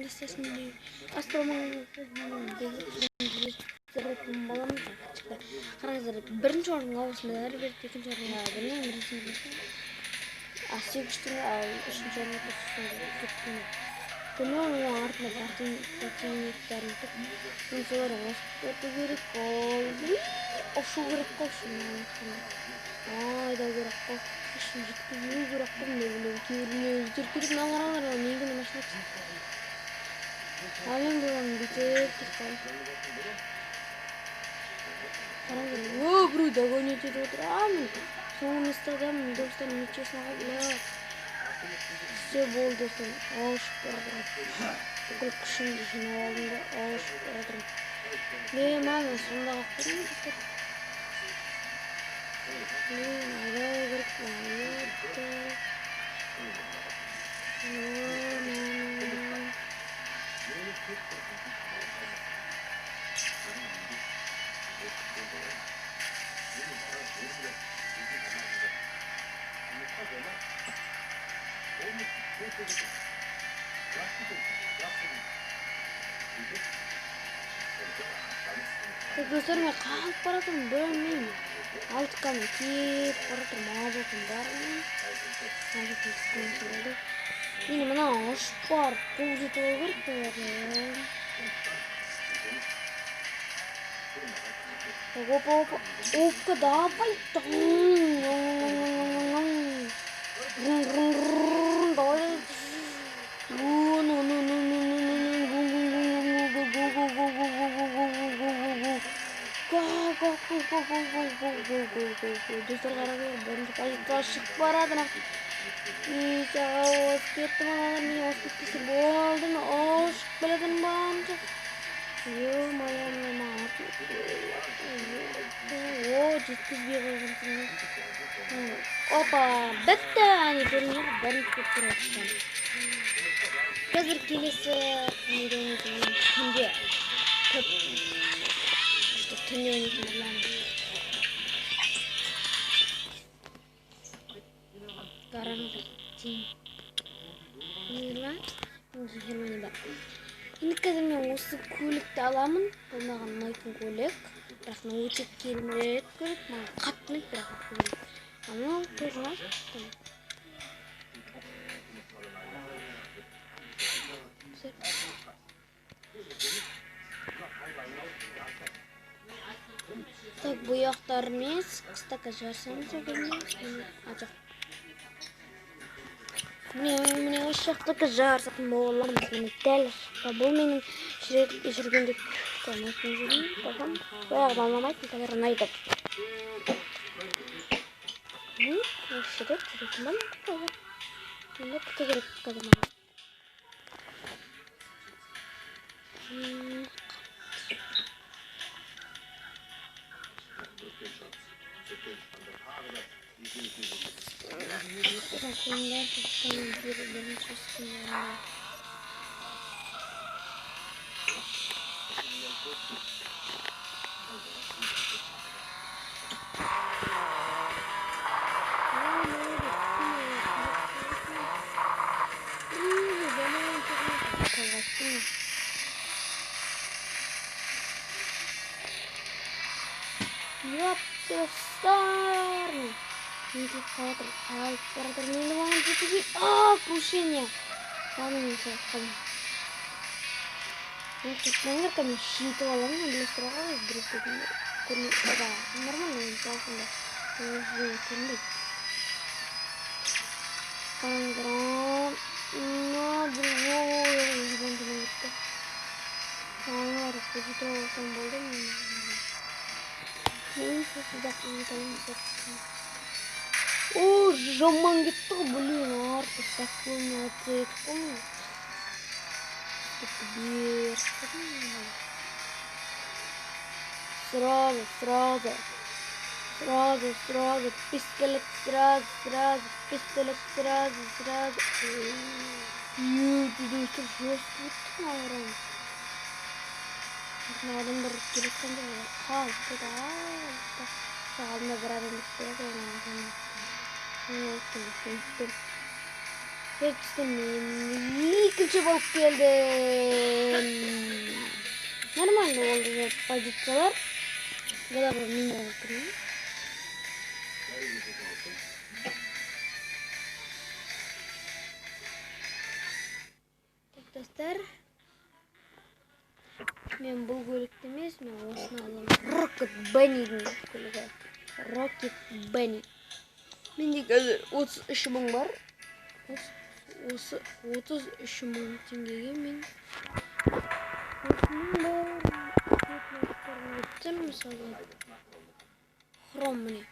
листесінде астромның баламыз шықты. Қараңыздар, бірінші орынға осында әрі берді, екінші орынға білмеймін, бірінші сегізтің, ал үшінші орынға кеттім. Күні оның артында партийниктарын тұр. Мен соларға қосып өту керек қой. Ошу керек қой шын. Айдау керек қой. Шын жеткізу керек қой. Кейбіріне өздеркелік мағаралар негені машина түсін. Ален болғанын бітеп тұтқан. Қараңдар, біреу догонить етіп отырамын. Соңғы местадамын, достарым нечесін қалып. Все болды достарым, ауышып барадырым. Бүкіл күшімді жинап алдым да, ауышып барадырым. Мама, сонда қақтырым достар. Айдау керек достар, мен қалып баратырмын, білмеймін. Алтыққаны кеп баратырмын, мағажатым бармын. Мағажатым түскені сөйледі. Енді мына ұшып бар, қол жетіп ол керек қояды. Опа, давай. Достар қараңдар, бірінші позицияға шығып барады. Позицияға осып кетті мыналар, мен осып кеткесі болды ма? Шығып келетін барынша. Ё-моё, жеткізбей қойғансың. Опа, бітті, әне көрінген бірінші көп тұрады. Қазір келесі күнде көп түнде өнетін біламын. Қараңдар, тең. Германияда. Енді қазір мен осы көлікті аламын. Бұл маған ұнайтын көлік. Бірақ мен өте керемет көлік. Маған қатты ұнайды, бірақ көлік. Анау көзін ашып. Так, бұяқтар емес. Қыстақа жарсаңыз өкелмей. Жоқ. Міне осы жақтақа жарсатын боламыз. Міне дәл шықта. Бұл менің жүргенде көметін жүрмін. Бағам. Баяғыда алмамайтын қазір ұнайды. Осы рет жүретін бәлім қойға. Енді күті керек қазір маған. Rakımlar tutan birilerin çözümlerinde. Yok dostlar. Ini karakter ini wanna jadi крушение. Ладно, не совсем. Наверное, ками щит валом на для страха вдруг да, нормально не совсем. Уже ками. Панграм на другое бандит. Распутал сам болдым. Ну, сюда не О, жаман кетті, блин, артық такой не ответ, помню? Сразу, пистолет, сразу. Ты достар жестко өттің ағыран. Адамдар келескенде қалып, алдына бір адам өтті. Gerçekten ikinci bolup geldim. Normalde oldu hep bacıtsalar. Kadar minyon kırıyor. Dostlar. Men bu ko'ylakni emasmi? O'sini olaman. Rocket Bunny'ning ko'ylagi. Rocket Bunny. Mende hozir 33 ming bor. 33 ming tengega men mesela Chrome yok.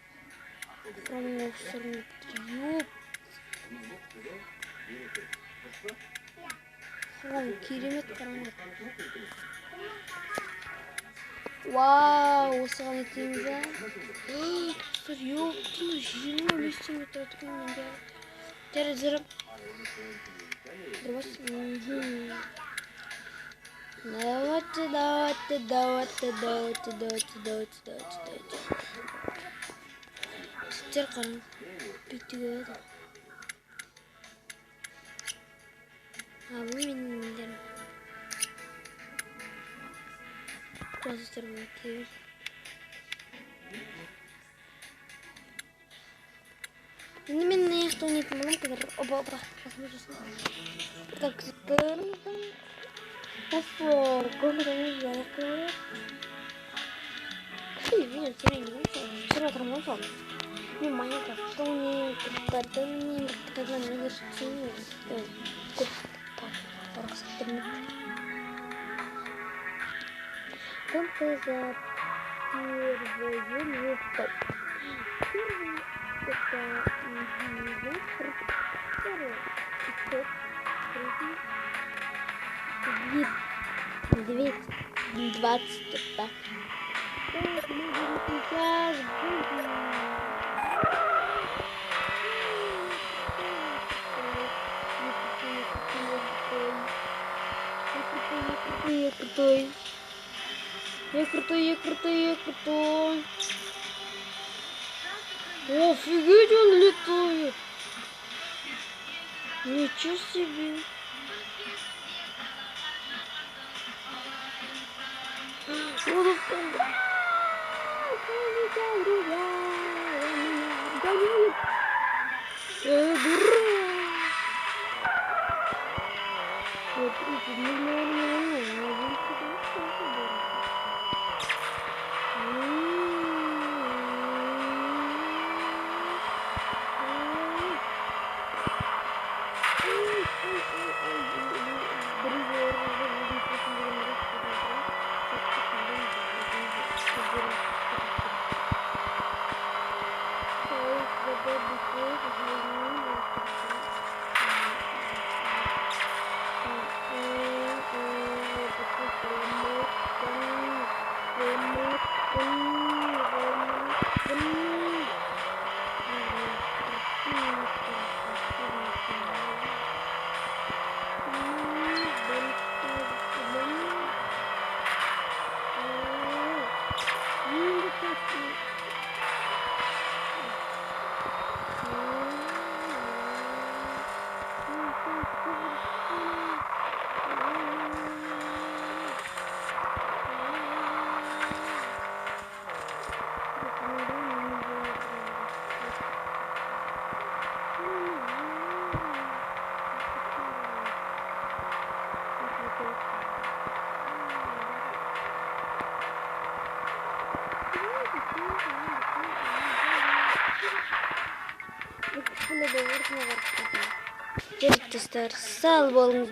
Chrome keremet karanlık. Wow, osıgan etimiz ha. Dostlar yok. 25 tenge tutkan mende. Terzirip. Durmaz. Давайте. Теперь каран. Bitti gördüm. Ha bu benim milerim. Göstermek gerekiyor. Ini nih что не понимаю, когда оба посмотрите. Как сперма. Офо, как это не жалко. Ini cerita termasuk. Ini banyak kartu nih, badan nih, kita nggak sini. Kok orang seperti kan saya первый выход. Это второй, третий, 220 так. Сейчас будем. Я крутой. Офигеть, он летает. Ничего себе. Вот это. Дура. Вот Dostlar, sağ olun.